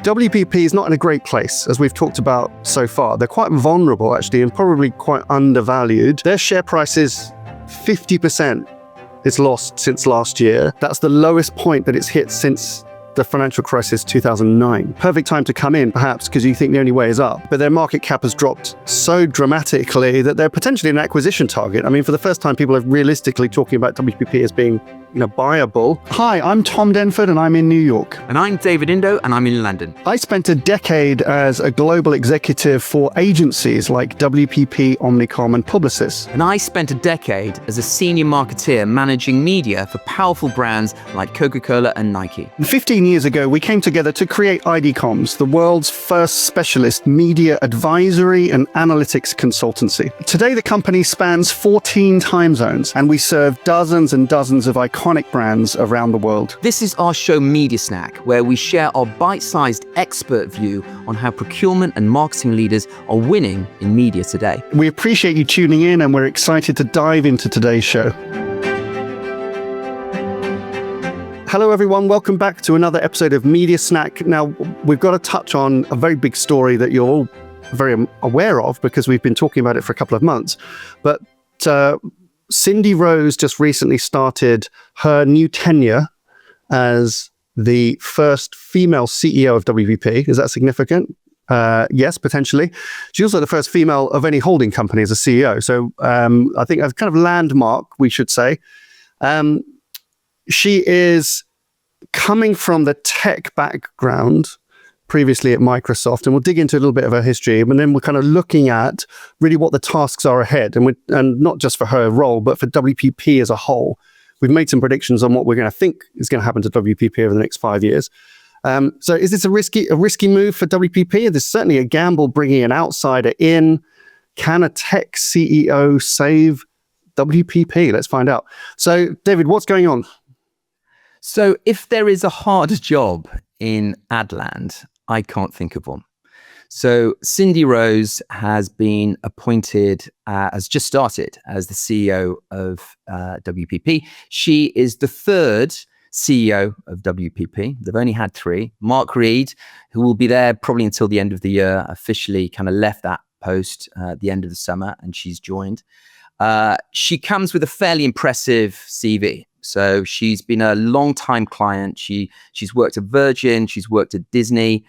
WPP is not in a great place, as we've talked about so far. They're quite vulnerable, actually, and probably quite undervalued. Their share price is 50% it's lost since last year. That's the lowest point that it's hit since the financial crisis 2009. Perfect time to come in, perhaps, because you think the only way is up. But their market cap has dropped so dramatically that they're potentially an acquisition target. I mean, for the first time, people are realistically talking about WPP as being buyable. Hi, I'm Tom Denford and I'm in New York. And I'm David Indo and I'm in London. I spent a decade as a global executive for agencies like WPP, Omnicom and Publicis. And I spent a decade as a senior marketeer managing media for powerful brands like Coca-Cola and Nike. 15 years ago, we came together to create IDComms, the world's first specialist media advisory and analytics consultancy. Today, the company spans 14 time zones and we serve dozens and dozens of iconic brands around the world. This is our show Media Snack, where we share our bite-sized expert view on how procurement and marketing leaders are winning in media today. We appreciate you tuning in and we're excited to dive into today's show. Hello everyone, welcome back to another episode of Media Snack. Now, we've got to touch on a very big story that you're all very aware of because we've been talking about it for a couple of months. But Cindy Rose just recently started her new tenure as the first female CEO of WPP. Is that significant? Yes, potentially. She's also the first female of any holding company as a CEO. So I think a kind of landmark, we should say. She is coming from the tech background, previously at Microsoft, and we'll dig into a little bit of her history, and then we're kind of looking at really what the tasks are ahead, and not just for her role, but for WPP as a whole. We've made some predictions on what we're going to think is going to happen to WPP over the next 5 years. So is this a risky move for WPP? There's certainly a gamble bringing an outsider in. Can a tech CEO save WPP? Let's find out. So, David, what's going on? So if there is a hard job in Adland, I can't think of one. So Cindy Rose has been appointed, has just started as the CEO of WPP. She is the third CEO of WPP. They've only had three. Mark Reed, who will be there probably until the end of the year, officially kind of left that post at the end of the summer, and she's joined. She comes with a fairly impressive CV. So she's been a long-time client. She's worked at Virgin. She's worked at Disney.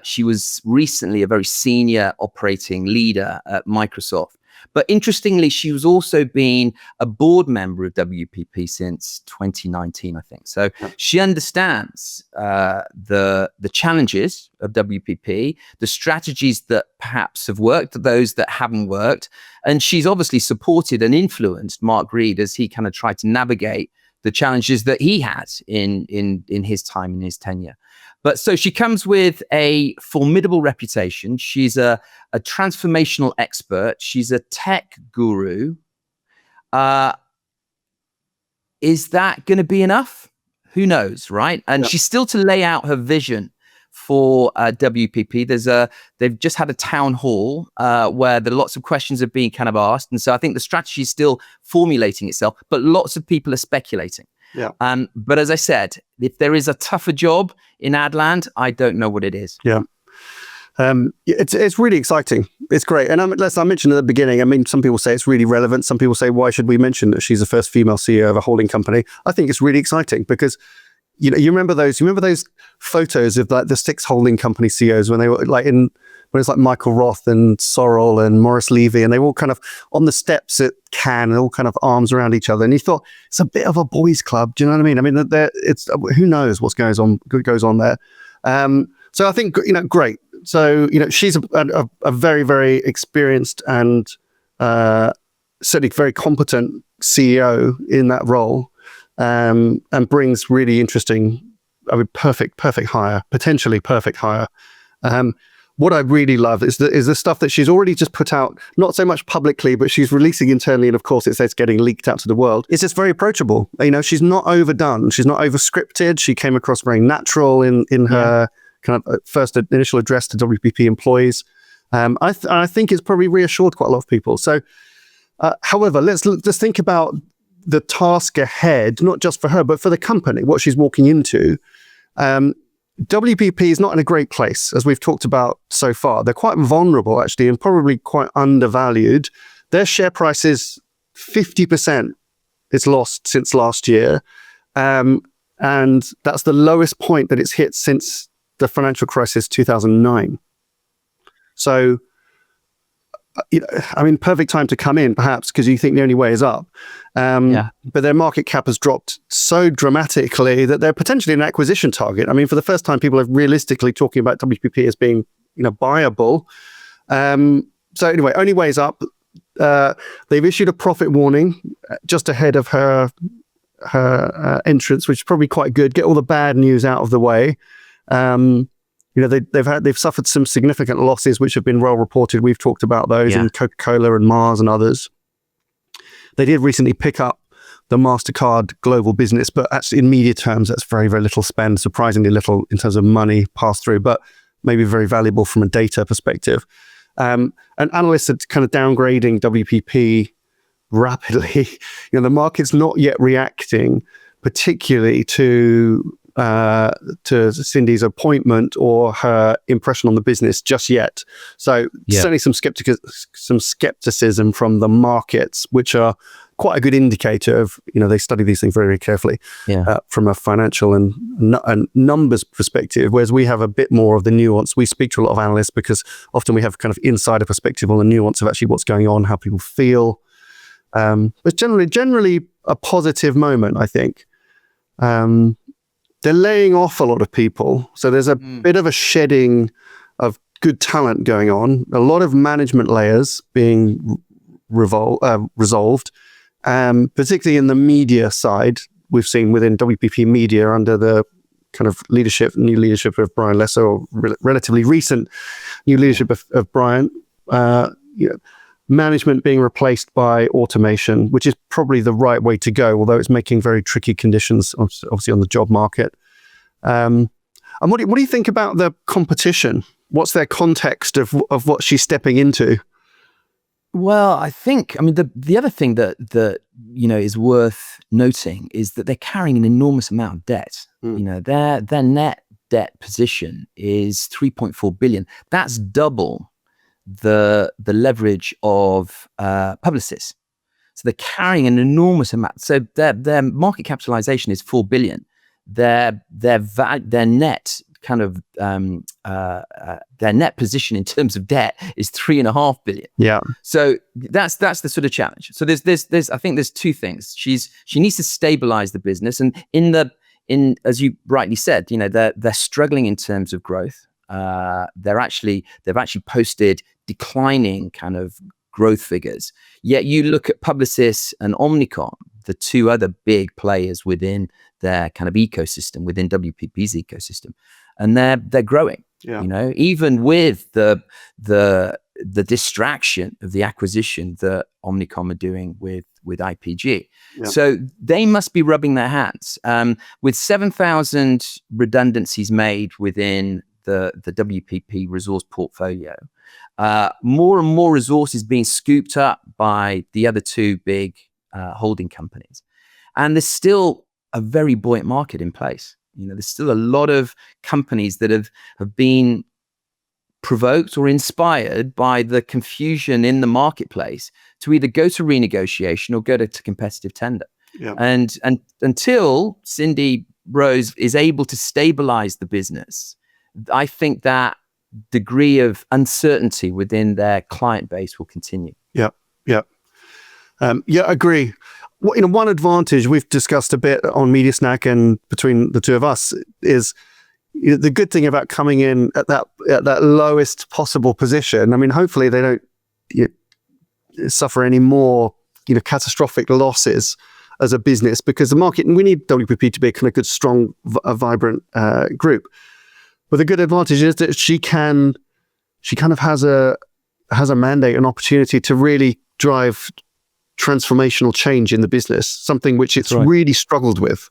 She was recently a very senior operating leader at Microsoft. But interestingly, she was also been a board member of WPP since 2019, I think. So she understands the challenges of WPP, the strategies that perhaps have worked, those that haven't worked. And she's obviously supported and influenced Mark Reed as he kind of tried to navigate the challenges that he had in his time, in his tenure. But so she comes with a formidable reputation. She's a transformational expert. She's a tech guru. Is that going to be enough? Who knows, right? And she's still to lay out her vision for WPP. They've just had a town hall where lots of questions are being kind of asked. And so I think the strategy is still formulating itself, but lots of people are speculating. Yeah. But as I said, if there is a tougher job in Adland, I don't know what it is. Yeah. It's really exciting. It's great. And as I mentioned at the beginning, I mean, some people say it's really relevant. Some people say, why should we mention that she's the first female CEO of a holding company? I think it's really exciting because you remember those photos of like the 6 holding company CEOs when they were like when it's like Michael Roth and Sorrell and Morris Levy, and they were all kind of on the steps at Cannes, all kind of arms around each other. And you thought it's a bit of a boys' club. Do you know what I mean? I mean, it's who knows what goes on there. So I think great. So she's a very, very experienced and certainly very competent CEO in that role. And brings really interesting, perfect hire, potentially perfect hire. What I really love is the stuff that she's already just put out, not so much publicly, but she's releasing internally, and of course it's getting leaked out to the world. It's just very approachable. She's not overdone. She's not over-scripted. She came across very natural in her kind of first initial address to WPP employees. I think it's probably reassured quite a lot of people. So, however, let's think about the task ahead, not just for her, but for the company, what she's walking into. WPP is not in a great place, as we've talked about so far. They're quite vulnerable, actually, and probably quite undervalued. Their share price is 50%. It's lost since last year. And that's the lowest point that it's hit since the financial crisis 2009. So, perfect time to come in, perhaps, because you think the only way is up. But their market cap has dropped so dramatically that they're potentially an acquisition target. I mean, for the first time, people are realistically talking about WPP as being, buyable. So anyway, only way is up. They've issued a profit warning just ahead of her entrance, which is probably quite good. Get all the bad news out of the way. They've suffered some significant losses, which have been well reported. We've talked about those in Coca-Cola and Mars and others. They did recently pick up the MasterCard global business, but actually in media terms, that's very, very little spend, surprisingly little in terms of money passed through, but maybe very valuable from a data perspective. And analysts are kind of downgrading WPP rapidly. The market's not yet reacting particularly to Cindy's appointment or her impression on the business just yet. So certainly some skepticism from the markets, which are quite a good indicator of, they study these things very, very carefully from a financial and numbers perspective, whereas we have a bit more of the nuance. We speak to a lot of analysts because often we have kind of insider perspective on the nuance of actually what's going on, how people feel. But generally a positive moment, I think. They're laying off a lot of people. So there's a bit of a shedding of good talent going on. A lot of management layers being resolved, particularly in the media side. We've seen within WPP Media under the kind of new leadership of Brian Lesser, or relatively recent new leadership of Brian, management being replaced by automation, which is probably the right way to go, although it's making very tricky conditions, obviously, on the job market. And what do you think about the competition? What's their context of what she's stepping into? Well, I think, the other thing that is worth noting is that they're carrying an enormous amount of debt. Their net debt position is 3.4 billion. That's double the leverage of Publicis. So they're carrying an enormous amount. So their market capitalization is 4 billion. Their net kind of their net position in terms of debt is 3.5 billion. Yeah. So that's the sort of challenge. So there's I think there's two things. She needs to stabilize the business, and in as you rightly said, they're struggling in terms of growth. They've actually posted declining kind of growth figures. Yet you look at Publicis and Omnicom, the two other big players within their kind of ecosystem, within WPP's ecosystem, and they're growing. Yeah. Even with the distraction of the acquisition that Omnicom are doing with IPG. Yeah. So they must be rubbing their hands. With 7,000 redundancies made within the WPP resource portfolio, more and more resources being scooped up by the other two big holding companies. And there's still a very buoyant market in place. There's still a lot of companies that have been provoked or inspired by the confusion in the marketplace to either go to renegotiation or go to competitive tender. Yeah. And until Cindy Rose is able to stabilize the business, I think that degree of uncertainty within their client base will continue. Yeah. Agree. One advantage we've discussed a bit on Media Snack and between the two of us is the good thing about coming in at that lowest possible position. I mean, hopefully they don't suffer any more catastrophic losses as a business, because the market, and we need WPP to be a kind of good, strong, vibrant group. But the good advantage is that she kind of has a mandate, an opportunity to really drive transformational change in the business, something which it's really struggled with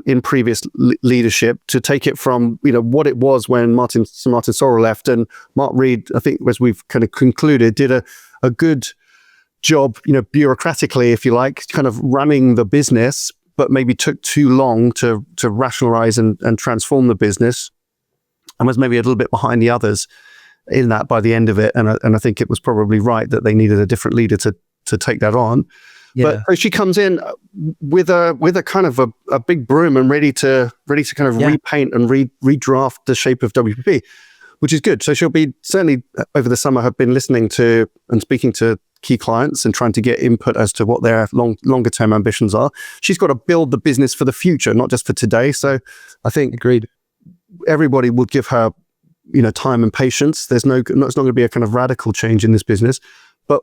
in previous leadership, to take it from what it was when Martin Sorrell left, and Mark Reed, I think, as we've kind of concluded, did a good job, bureaucratically, if you like, kind of running the business, but maybe took too long to rationalize and transform the business. and was maybe a little bit behind the others in that by the end of it. And I think it was probably right that they needed a different leader to take that on. Yeah. But she comes in with a kind of a big broom and ready to kind of repaint and redraft the shape of WPP, which is good. So she'll be certainly over the summer have been listening to and speaking to key clients and trying to get input as to what their longer term ambitions are. She's got to build the business for the future, not just for today. So I think Agreed. Everybody will give her, time and patience. It's not going to be a kind of radical change in this business, but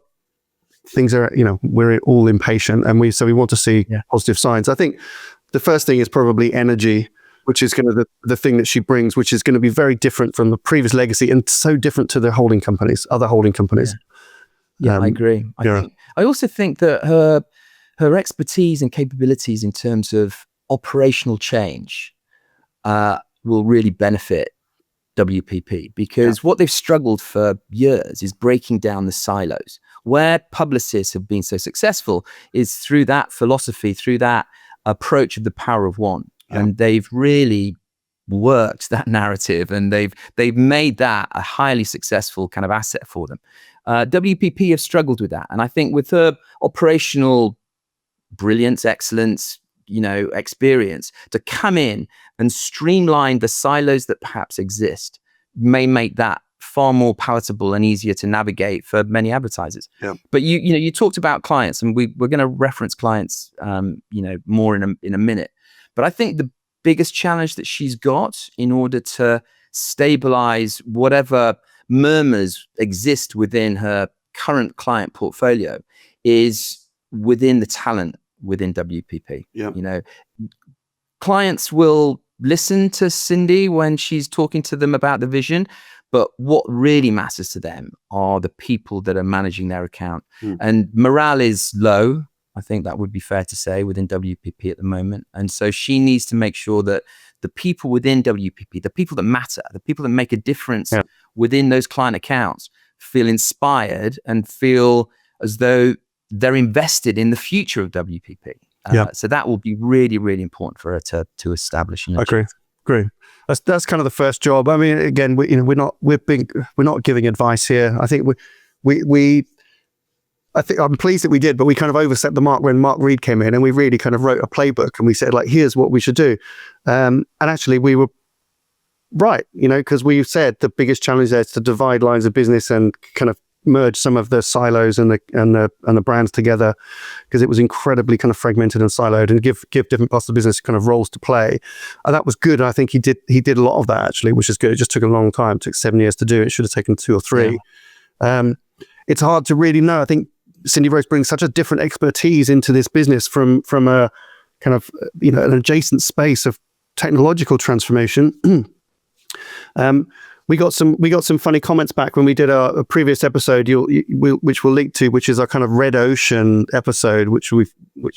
things are, we're all impatient, and we want to see positive signs. I think the first thing is probably energy, which is kind of the thing that she brings, which is going to be very different from the previous legacy and so different to the other holding companies. Yeah, I agree. I also think that her expertise and capabilities in terms of operational change will really benefit WPP, because what they've struggled for years is breaking down the silos. Where publicists have been so successful is through that philosophy, through that approach of the power of one. And they've really worked that narrative, and they've made that a highly successful kind of asset for them. WPP have struggled with that. And I think with her operational brilliance, excellence, experience, to come in and streamline the silos that perhaps exist may make that far more palatable and easier to navigate for many advertisers. But you talked about clients, and we're going to reference clients more in a minute. But I think the biggest challenge that she's got in order to stabilize whatever murmurs exist within her current client portfolio is within the talent within WPP. Clients will listen to Cindy when she's talking to them about the vision, but what really matters to them are the people that are managing their account. And morale is low. I think that would be fair to say within WPP at the moment. And so she needs to make sure that the people within WPP, the people that matter, the people that make a difference within those client accounts, feel inspired and feel as though they're invested in the future of WPP. So that will be really, really important for her to establish. Agree. That's kind of the first job. I mean, again, we're not giving advice here. I think I'm pleased that we did, but we kind of overstepped the mark when Mark Reed came in, and we really kind of wrote a playbook, and we said, here's what we should do. And actually we were right, because we said the biggest challenge there is to divide lines of business and kind of merge some of the silos and the brands together, because it was incredibly kind of fragmented and siloed, and give different parts of the business kind of roles to play. And that was good. I think he did a lot of that, actually, which is good. It just took a long time. It took 7 years to do it. It should have taken 2 or 3. It's hard to really know. I think Cindy Rose brings such a different expertise into this business from a kind of an adjacent space of technological transformation. We got some funny comments back when we did a previous episode, which we'll link to, which is our kind of Red Ocean episode, which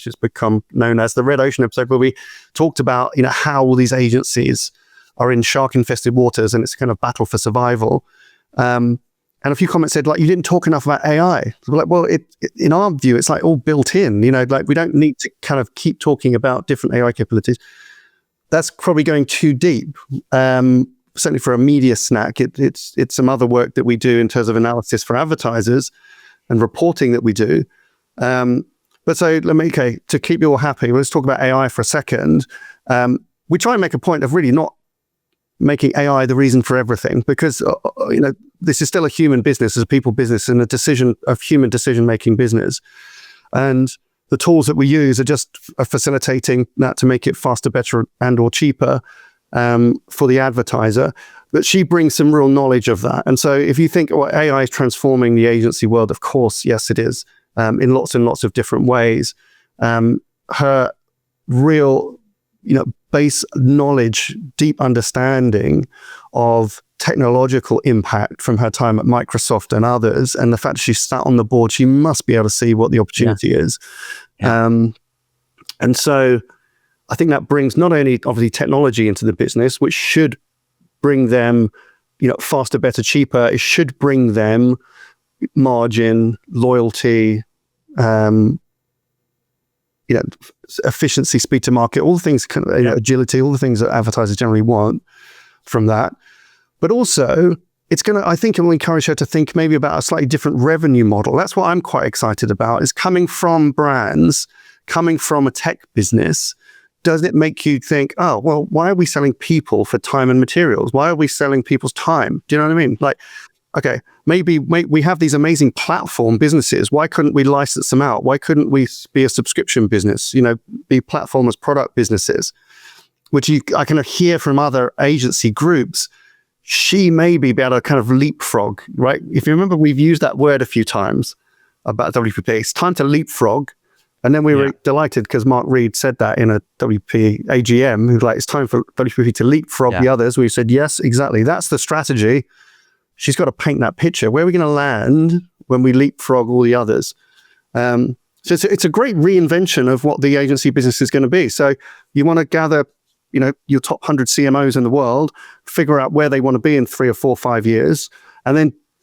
has become known as the Red Ocean episode, where we talked about how all these agencies are in shark-infested waters, and it's a kind of battle for survival. And a few comments said, you didn't talk enough about AI. So we're like, well, in our view, it's all built in. We don't need to kind of keep talking about different AI capabilities. That's probably going too deep. Certainly for a media snack, it's some other work that we do in terms of analysis for advertisers and reporting that we do. But so to keep you all happy, let's talk about AI for a second. We try and make a point of really not making AI the reason for everything, because this is still a human business, as a people business, and a human decision-making business. And the tools that we use are just facilitating that to make it faster, better, and or cheaper for the advertiser. But she brings some real knowledge of that. And so if you think AI is transforming the agency world, of course, yes, it is, in lots and lots of different ways. Her real base knowledge, deep understanding of technological impact from her time at Microsoft and others, and the fact that she sat on the board, she must be able to see what the opportunity is. And so I think that brings not only obviously technology into the business, which should bring them, faster, better, cheaper. It should bring them margin, loyalty, efficiency, speed to market, all the things, agility, all the things that advertisers generally want from that. but also I think it will encourage her to think maybe about a slightly different revenue model. That's what I'm quite excited about, is coming from brands, coming from a tech business. Does it make you think, oh, well, why are we selling people for time and materials? Why are we selling people's time? Do you know what I mean? Like, okay, maybe we have these amazing platform businesses. Why couldn't we license them out? Why couldn't we be a subscription business? Be platform as product businesses, which I can hear from other agency groups. She may be able to kind of leapfrog, right? If you remember, we've used that word a few times about WPP. It's time to leapfrog. And then we were delighted because Mark Reed said that in a WPP AGM. He was like, it's time for WPP to leapfrog the others. We said, yes, exactly. That's the strategy. She's got to paint that picture. Where are we going to land when we leapfrog all the others? So it's a great reinvention of what the agency business is going to be. So you want to gather, your top 100 CMOs in the world, figure out where they want to be in 3 or 4 or 5 years, and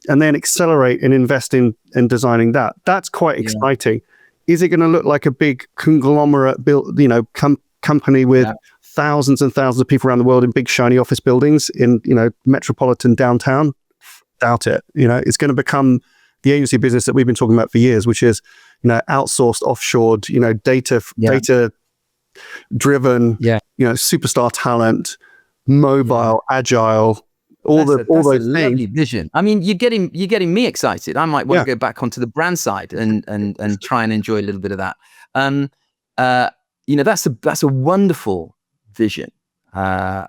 then accelerate and invest in designing that. That's quite exciting. Is it going to look like a big conglomerate company with thousands and thousands of people around the world in big shiny office buildings in metropolitan downtown? Doubt it. It's going to become the agency business that we've been talking about for years, which is outsourced, offshored, data driven, superstar talent, mobile, agile, all those lovely things. vision. I mean, you're getting me excited. I might want to go back onto the brand side and try and enjoy a little bit of that. That's a wonderful vision. A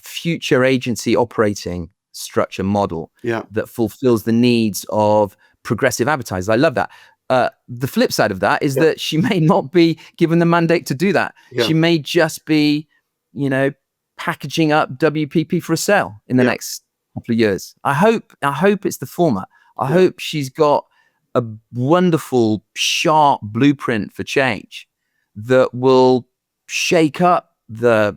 future agency operating structure model that fulfills the needs of progressive advertisers. I love that. The flip side of that is that she may not be given the mandate to do that. She may just be, packaging up WPP for a sale in the next couple of years. I hope it's the former. I hope she's got a wonderful, sharp blueprint for change that will shake up the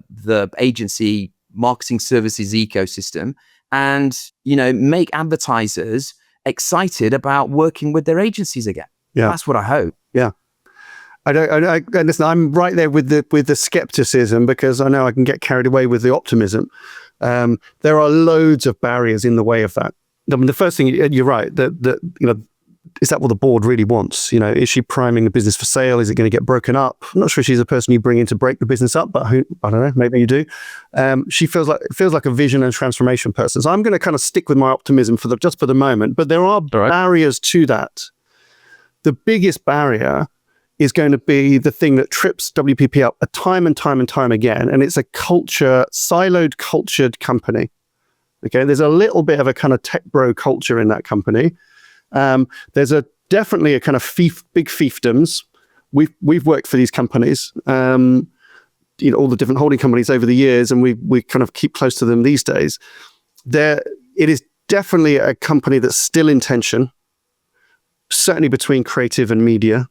agency marketing services ecosystem and, make advertisers excited about working with their agencies again. Yeah. That's what I hope. Yeah. Listen, I'm right there with the skepticism, because I know I can get carried away with the optimism. There are loads of barriers in the way of that. I mean, the first thing, you're right, is that what the board really wants? Is she priming the business for sale? Is it going to get broken up? I'm not sure she's a person you bring in to break the business up, but I don't know, maybe you do. She feels like a vision and transformation person. So I'm going to kind of stick with my optimism for the moment, but there are barriers to that. The biggest barrier is going to be the thing that trips WPP up time and time and time again. And it's a siloed, cultured company. Okay. There's a little bit of a kind of tech bro culture in that company. There's definitely a kind of big fiefdoms. We've worked for these companies, all the different holding companies over the years, and we kind of keep close to them these days. It is definitely a company that's still in tension, certainly between creative and media.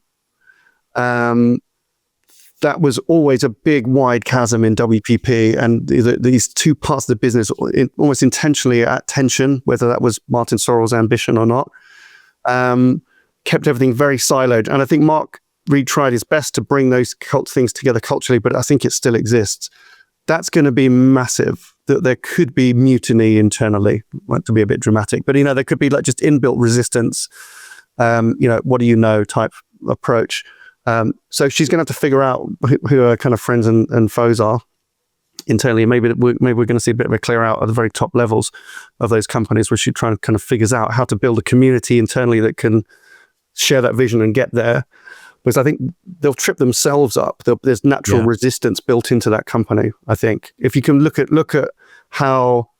That was always a big, wide chasm in WPP, and these two parts of the business almost intentionally at tension, whether that was Martin Sorrell's ambition or not. Kept everything very siloed. And I think Mark Reed tried his best to bring those things together culturally, but I think it still exists. That's going to be massive. That there could be mutiny internally, to be a bit dramatic, but there could be like just inbuilt resistance, what do you know type approach. So she's going to have to figure out who her kind of friends and foes are internally. Maybe we're going to see a bit of a clear out at the very top levels of those companies, where she try and kind of figures out how to build a community internally that can share that vision and get there. Because I think they'll trip themselves up. There's natural resistance built into that company. I think if you can look at how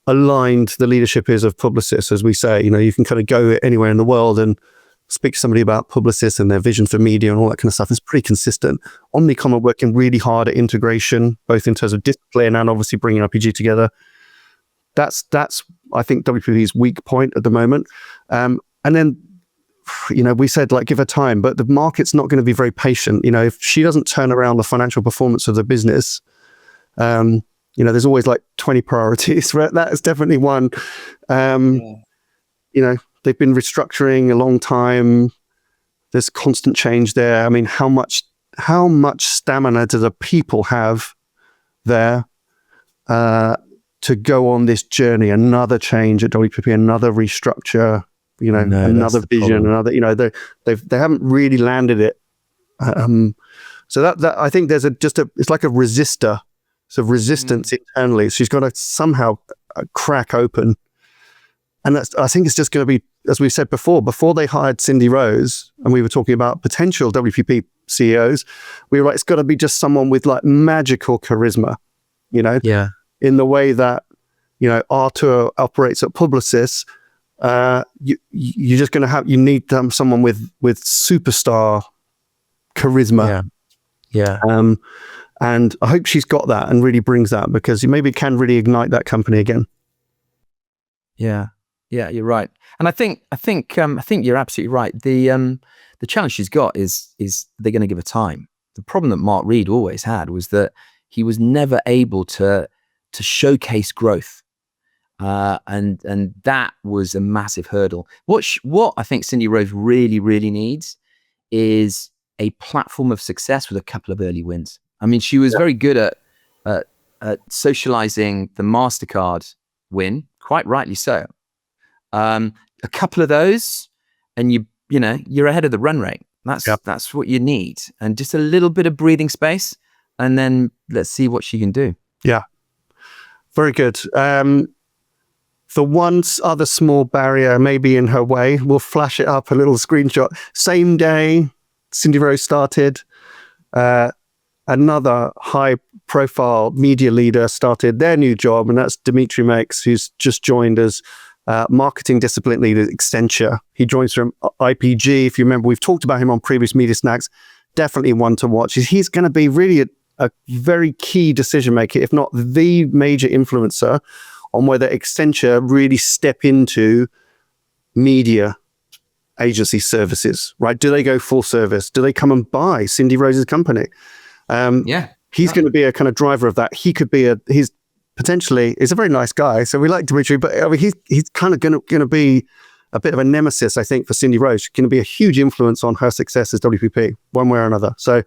aligned the leadership is of Publicis, as we say, you can kind of go anywhere in the world and speak to somebody about Publicis and their vision for media and all that kind of stuff. It's pretty consistent. Omnicom are working really hard at integration, both in terms of display and obviously bringing RPG together. That's I think WPP's weak point at the moment. And then, we said give her time, but the market's not going to be very patient. If she doesn't turn around the financial performance of the business, there's always 20 priorities. Right? That is definitely one. They've been restructuring a long time. There's constant change there. I mean, how much stamina do the people have there? to go on this journey, another change at WPP, another restructure, another vision, another, they haven't really landed it. So that I think there's it's like a resistor, sort of resistance internally. She's got to somehow crack open. And I think it's just going to be, as we said before they hired Cindy Rose, and we were talking about potential WPP CEOs, we were like, it's got to be just someone with like magical charisma, in the way that, Artur operates at Publicis. You're just going to you need someone with superstar charisma. Yeah. And I hope she's got that and really brings that, because maybe it can really ignite that company again. Yeah, you're right. And I think you're absolutely right. The challenge she's got is they're going to give her time. The problem that Mark Reed always had was that he was never able to showcase growth. And that was a massive hurdle. What I think Cindy Rose really, really needs is a platform of success with a couple of early wins. I mean, she was very good at socializing the MasterCard win, quite rightly so. A couple of those, and you're ahead of the run rate. That's what you need, and just a little bit of breathing space, and then let's see what she can do. Yeah, very good. The one other small barrier maybe in her way, we'll flash it up, a little screenshot. Same day Cindy Rose started, another high-profile media leader started their new job, and that's Dimitri Makes, who's just joined as marketing discipline leader at Accenture. He joins from IPG. If you remember, we've talked about him on previous Media Snacks. Definitely one to watch. He's going to be really a very key decision maker, if not the major influencer on whether Accenture really step into media agency services, right? Do they go full service? Do they come and buy Cindy Rose's company? He's going to be a kind of driver of that. He could be he's a very nice guy. So we like Dimitri, but I mean, he's kind of going to be a bit of a nemesis, I think, for Cindy Rose. She's going to be a huge influence on her success as WPP, one way or another. So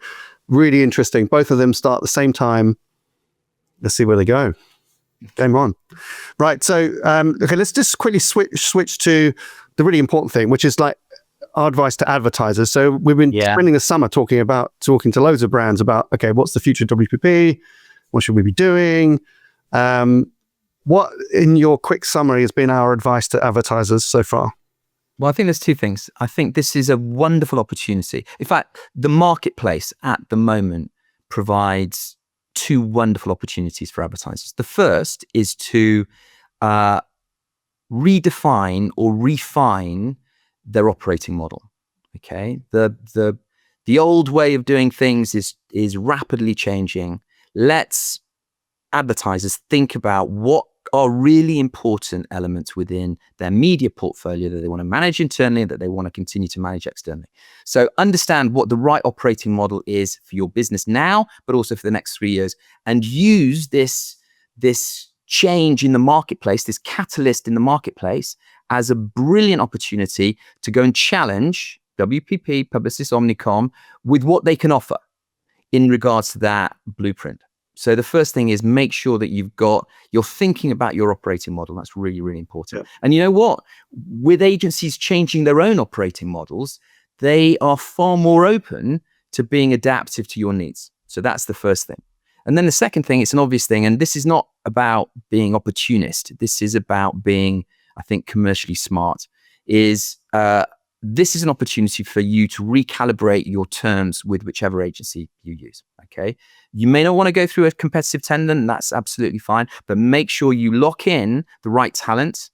really interesting. Both of them start at the same time. Let's see where they go. Game on. Right. So, okay, let's just quickly switch to the really important thing, which is like our advice to advertisers. So we've been spending the summer talking to loads of brands about, okay, what's the future of WPP? What should we be doing? What, in your quick summary, has been our advice to advertisers so far? Well, I think there's two things. I think this is a wonderful opportunity. In fact, the marketplace at the moment provides two wonderful opportunities for advertisers. The first is to redefine or refine their operating model. Okay, the old way of doing things is rapidly changing. Let's advertisers think about what are really important elements within their media portfolio that they want to manage internally and that they want to continue to manage externally. So understand what the right operating model is for your business now, but also for the next 3 years, and use this change in the marketplace, this catalyst in the marketplace, as a brilliant opportunity to go and challenge WPP, Publicis, Omnicom with what they can offer in regards to that blueprint. So the first thing is make sure that you're thinking about your operating model. That's really, really important. Yeah. And you know what? With agencies changing their own operating models, they are far more open to being adaptive to your needs. So that's the first thing. And then the second thing, it's an obvious thing, and this is not about being opportunist. This is about being, I think, commercially smart, this is an opportunity for you to recalibrate your terms with whichever agency you use, okay? You may not want to go through a competitive tender, and that's absolutely fine, but make sure you lock in the right talent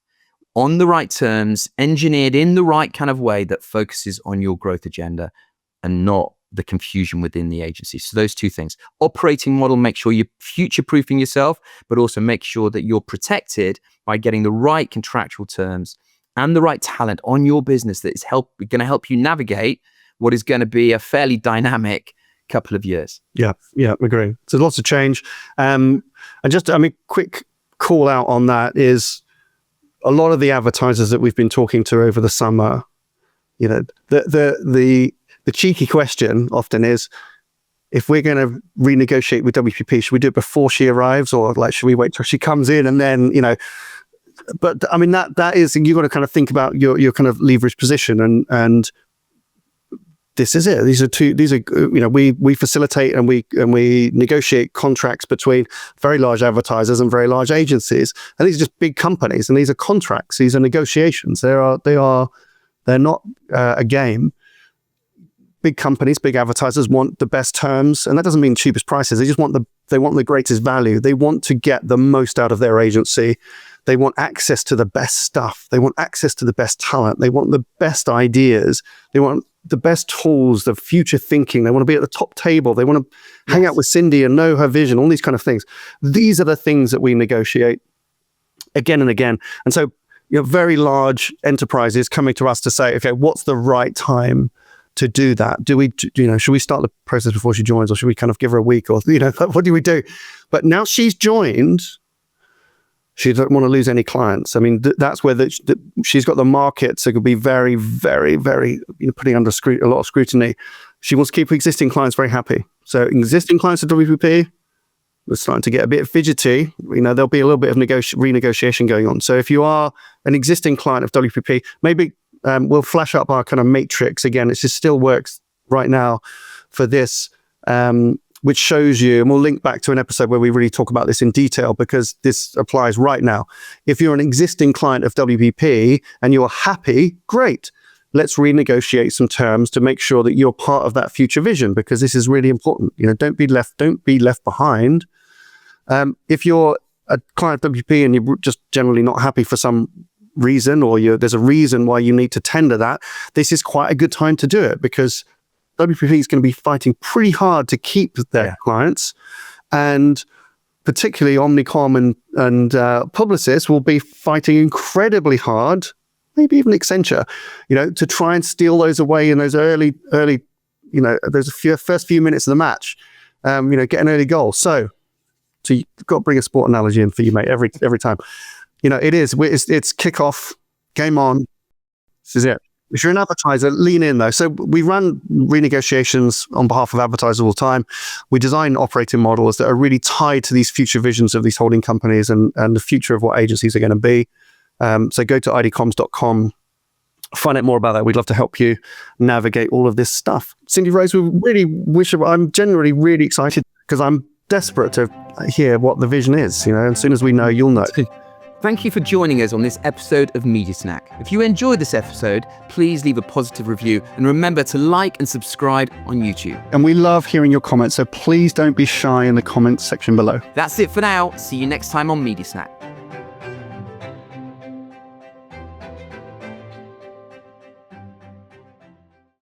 on the right terms, engineered in the right kind of way that focuses on your growth agenda and not the confusion within the agency. So those two things. Operating model, make sure you're future-proofing yourself, but also make sure that you're protected by getting the right contractual terms and the right talent on your business that is going to help you navigate what is going to be a fairly dynamic couple of years. Yeah, agree. So lots of change. And just, quick call out on that is a lot of the advertisers that we've been talking to over the summer, the cheeky question often is, if we're going to renegotiate with WPP, should we do it before she arrives, or like should we wait till she comes in and then, you know? But I mean, that is, you got to kind of think about your kind of leverage position, and this is it. These are, you know, we facilitate and we negotiate contracts between very large advertisers and very large agencies, and these are just big companies, and these are contracts. These are negotiations. They're not a game. Big companies, big advertisers want the best terms, and that doesn't mean cheapest prices. They just want the greatest value. They want to get the most out of their agency. They want access to the best stuff. They want access to the best talent. They want the best ideas. They want the best tools, the future thinking. They want to be at the top table. They want to hang out with Cindy and know her vision, all these kind of things. These are the things that we negotiate again and again. And so, you know, very large enterprises coming to us to say, okay, what's the right time to do that? Should we start the process before she joins, or should we kind of give her a week, or, you know, what do we do? But now she's joined, she doesn't want to lose any clients. I mean, that's where she's got the market, so it could be very, very, very, you know, putting under a lot of scrutiny. She wants to keep existing clients very happy. So existing clients at WPP, we're starting to get a bit fidgety. You know, there'll be a little bit of renegotiation going on. So if you are an existing client of WPP, maybe we'll flash up our kind of matrix again. It just still works right now for this, which shows you, and we'll link back to an episode where we really talk about this in detail, because this applies right now. If you're an existing client of WPP and you're happy, great. Let's renegotiate some terms to make sure that you're part of that future vision, because this is really important. You know, don't be left behind. If you're a client of WPP and you're just generally not happy for some reason, or there's a reason why you need to tender that, this is quite a good time to do it, because WPP is going to be fighting pretty hard to keep their clients, and particularly Omnicom and Publicis will be fighting incredibly hard, maybe even Accenture, you know, to try and steal those away in those early, you know, those first few minutes of the match, you know, get an early goal. So you've got to bring a sport analogy in for you, mate, every time. You know, it's kickoff, game on. This is it. If you're an advertiser, lean in though. So we run renegotiations on behalf of advertisers all the time. We design operating models that are really tied to these future visions of these holding companies and the future of what agencies are going to be. So go to idcoms.com, find out more about that. We'd love to help you navigate all of this stuff. Cindy Rose, I'm generally really excited, because I'm desperate to hear what the vision is. You know, as soon as we know, you'll know. Thank you for joining us on this episode of Media Snack. If you enjoyed this episode, please leave a positive review, and remember to like and subscribe on YouTube. And we love hearing your comments, so please don't be shy in the comments section below. That's it for now. See you next time on Media Snack.